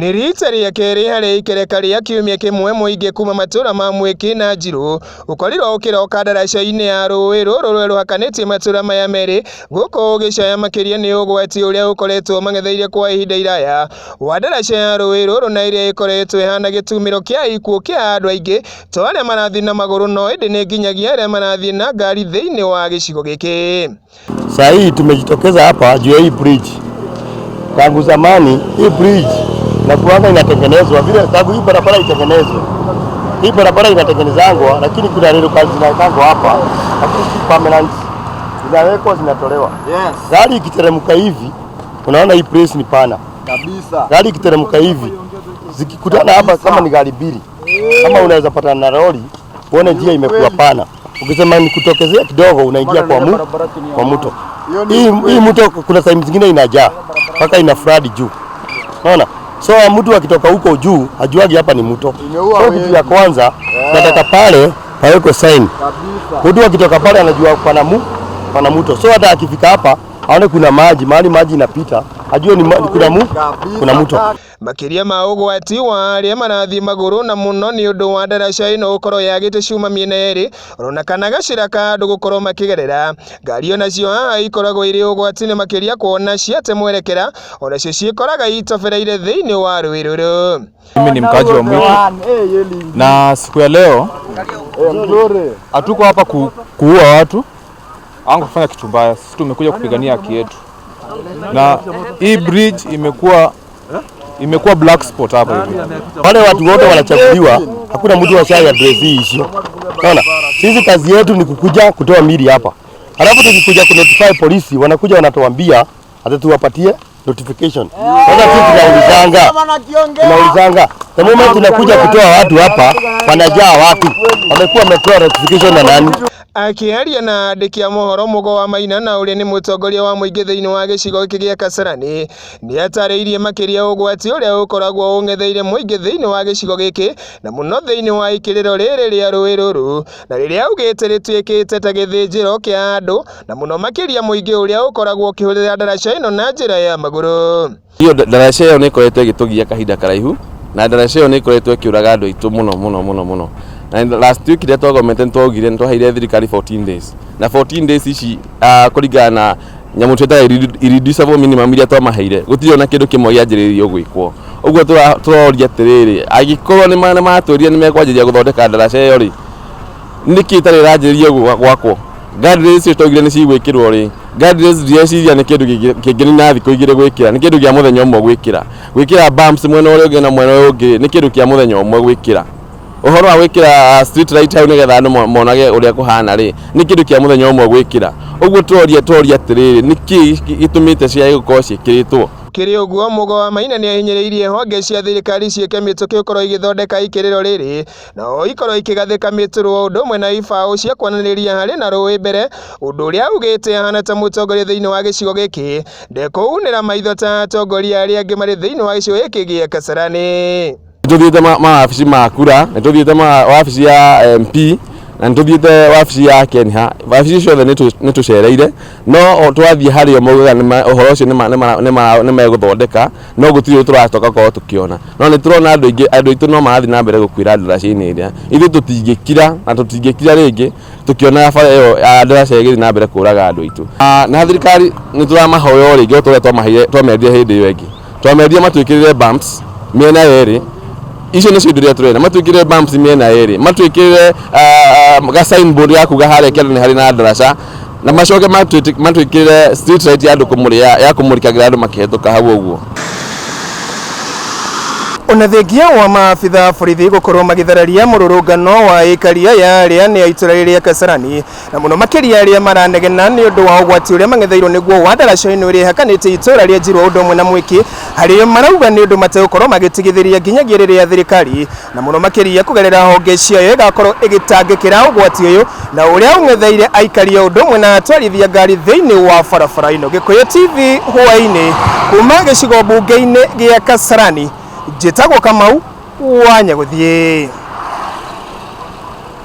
Nĩ rita rĩa kerĩ harĩ ikereka rĩa kiumia kĩmwe mũingĩ kuma matũra ma Mwiki na Njirũ ũkorirwo ũkĩroka ndaraca-inĩ ya rũĩ rũrũ rũhakanĩtie matũra maya merĩ gũkũ ũgĩcaya makĩria nĩ ũgwati ũrĩa ũkoretwo mang'etheire kwa ihinda iraya wa ndaraca ya rũĩ rũrũ na ĩrĩa ĩkoretwo ĩhana gĩtumĩro kĩa ikuũ kĩa andũ aingĩ to arĩa marathiĩ na magũrũ no ĩndĩ nĩ nginyagia arĩa marathiĩ na ngari thĩinĩ wa gĩcigo gĩkĩ. Saa hii tumejitokeza hapa juu ya hii bridge. Tangu zamani hii bridge na kuanga inatengenezwa vile tangu hii barabara itengenezwe. Hii barabara inatengenezwa lakini kuna reli kazi zinawekwa hapa, lakini si permanent. Zinawekwa zinatolewa. Yes. Gari ikiteremka hivi unaona hii place ni pana kabisa. Gari ikiteremka hivi zikikutana hapa kama ni gari mbili. Kama unaweza pata na lori uone njia imekuwa pana. Ukisema ni kutokezea kidogo unaingia kwa mto. Hii mto kuna time zingine inajaa mpaka ina flood juu. Unaona? So mtu akitoka huko juu hajuagi hapa ni mto. So kitu ya kwanza nataka pale paweko sign. Mtu akitoka pale anajua pana mto. So hata akifika hapa aone kuna maji, mahali maji inapita, ajue ni kuna mto. Makiria ma ũgwati wa arĩa marathiĩ magũrũ na mũno nĩ ũndũ wa ndaraca ĩno gũkorwo yagĩte cuma mĩena yerĩ ona kana gacĩra ka andũ gũkorwo makĩgerera. Ngari onacio haha ikoragwo irĩ ũgwati-inĩ makĩria kuona ciate mwerekera onacio ciĩkoraga itobereire thĩinĩ wa rũĩ rũrũ. Mimi ni mkaji wa Mwiki na siku ya leo hatuko hapa kuua watu au kufanya kitu mbaya. Sisi tumekuja kupigania haki yetu. Na hii bridge imekuwa black spot hapa hivi. Wale watu wote wanachaguliwa, hakuna mtu washaya address hii issue. Unaona? Sisi kazi yetu ni kukuja kutoa mili hapa. Alafu tukikuja ku notify polisi, wanakuja wanatuambia hata tuwapatie notification. Sasa sisi tunaulizanga. The moment tunakuja kutoa watu hapa, wanajaa watu. Wamekuwa wametoa notification na nani? Akiaria na andĩki a mohoro Mũgo wa Maina na ũrĩa nĩ mũtongoria wa mũingĩ thĩinĩ wa gĩcigo gĩkĩ gĩa Kasarani nĩ atarĩirie makĩria ũgwati ũrĩa ũkoragwo ũng'etheire mũingĩ thĩinĩ wa gĩcigo gĩkĩ na mũno thĩinĩ wa ikĩrĩro rĩrĩ rĩa rũĩ rũrũ na rĩrĩa augĩte rĩtuĩkĩte ta gĩthĩnjĩro kĩa andũ na mũno makĩria mũingĩ ũrĩa ũkoragwo ũkĩhũthĩra ndaraca ĩno na njĩra ya magũrũ. Hiyo ndaraca ĩyo nĩ ĩkoretwo ĩgĩtũgia kahinda karaihu na ndaraca ĩyo nĩ ĩkoretwo ĩkĩũraga andũ aitũ mũno. And last week that government twaugire nitwaheire thirikari 14 days na 14 days ici kũringana na nyamũ tweta irreducible minimum iria twamaheire gũtirĩ ona kĩndũ kĩmwe gĩanjĩrĩirio gwĩkwo. Ũguo tũroria atĩrĩrĩ angĩkorwo nĩ matũria nĩ mekwanjĩrĩria gũthondeka ndaraca ĩyo rĩ nĩkĩ itarĩ ranjĩrĩrio gwakwo. Guardrails twaugire nĩ cigwĩkĩrwo rĩ guardrails ndĩreciria nĩ kĩndũ kĩngĩ na thikũ igĩrĩ gwĩkĩra nĩ kĩndũ kĩa mũthenya ũmwe gwĩkĩra bumps mwena ũrĩa ũngĩ na mwena ũyũ ũngĩ nĩ kĩndũ kĩa mũthenya ũmwe gwĩkĩra. Ũhoro wa gwĩkĩra street light hau nĩgetha andũ monage ũrĩa kũhana rĩ nĩ kĩndũ kĩa mũthenya ũmwe gwĩkĩra. Ũguo tũroria atĩrĩrĩ nĩkĩ gĩtũmĩte cia gũkorwo ciĩkĩrĩtwo. Kĩrĩ ũguo Mũgo wa Maina nĩ ahinyĩrĩirie honge cia thirikari ciĩke mĩtũkĩ gũkorwo igĩthondeka ikĩrĩro rĩrĩ na o ikorwo ikĩgathĩka mĩtũrwo ũndũ ũmwe na ibaũ cia kwananĩria harĩ na rũĩ mbere ũndũ ũrĩa augĩte ahana ta mũtongoria thĩinĩ wa gĩcigo gĩkĩ ndekũunĩra maitho ta atongoria arĩa angĩ marĩ thĩinĩ wa gĩcigo gĩkĩ gĩa Kasarani. Nĩtũthiĩte mawabici ma kura, nĩtũthiĩte wabici ya MP na nĩtũthiĩte wabici ya Kenha. Wabici ciothe nĩtũcereire no twathiĩ harĩa maugaga ũhoro ũcio nĩ megũthondeka no gũtirĩ tũratoka korwo tũkĩona. No nĩtũrona andũ aitũ no marathiĩ na mbere gũkuĩra ndaraca-inĩ ĩrĩa ithuĩ tũtingĩkira na tũtingĩkira rĩngĩ tũkĩona ndaraca ĩgĩthiĩ na mbere kũraga andũ aitũ. Na thirikari nĩtũramahoya rĩngĩ tũrĩa twamendire hĩndĩ ĩyo ĩngĩ twamendire matwĩkĩrĩre bumps mĩena yerĩ. Icio nĩ cio ndĩrĩa tũrenda matwĩkĩrĩre bumps mĩena yerĩ matwĩkĩrĩre ga signboard ya kuga harĩa kĩanda nĩ harĩ na ndaraca na macoke matwĩkĩrĩre street light ya andũ ya kũmũrikagĩra andũ makĩhetũka hau ũguo. Ona thengia wa maabitha borithi gũkorwo magĩthararia mũrũrũngano wa ikaria ya arĩa nĩ itũra rĩa Kasarani na mũno makĩria arĩa maranegena nĩ ũndũ wa ũgwati ũrĩa mang'etheirwo nĩguo wa ndaraca ĩno ĩrĩa ĩhakanĩte itũra rĩa Njirũ ũndũ ũmwe na Mwiki harĩ marauga nĩ ũndũ mategũkorwo magĩtigithĩria nginyagia rĩrĩa thirikari na mũno makĩria kũgerera honge ciayo ĩgakorwo ĩgĩtangĩkĩra ũgwati ũyũ na ũrĩa ũng'etheire aikaria ũndũ ũmwe na atwarithia ngari thĩinĩ wa barabara ĩno. Gĩkũyũ TV hwaĩ-inĩ kuma gĩcigo mbunge-inĩ gĩa Kasarani. Njĩtagwo Kamau wa Nyagũthiĩ.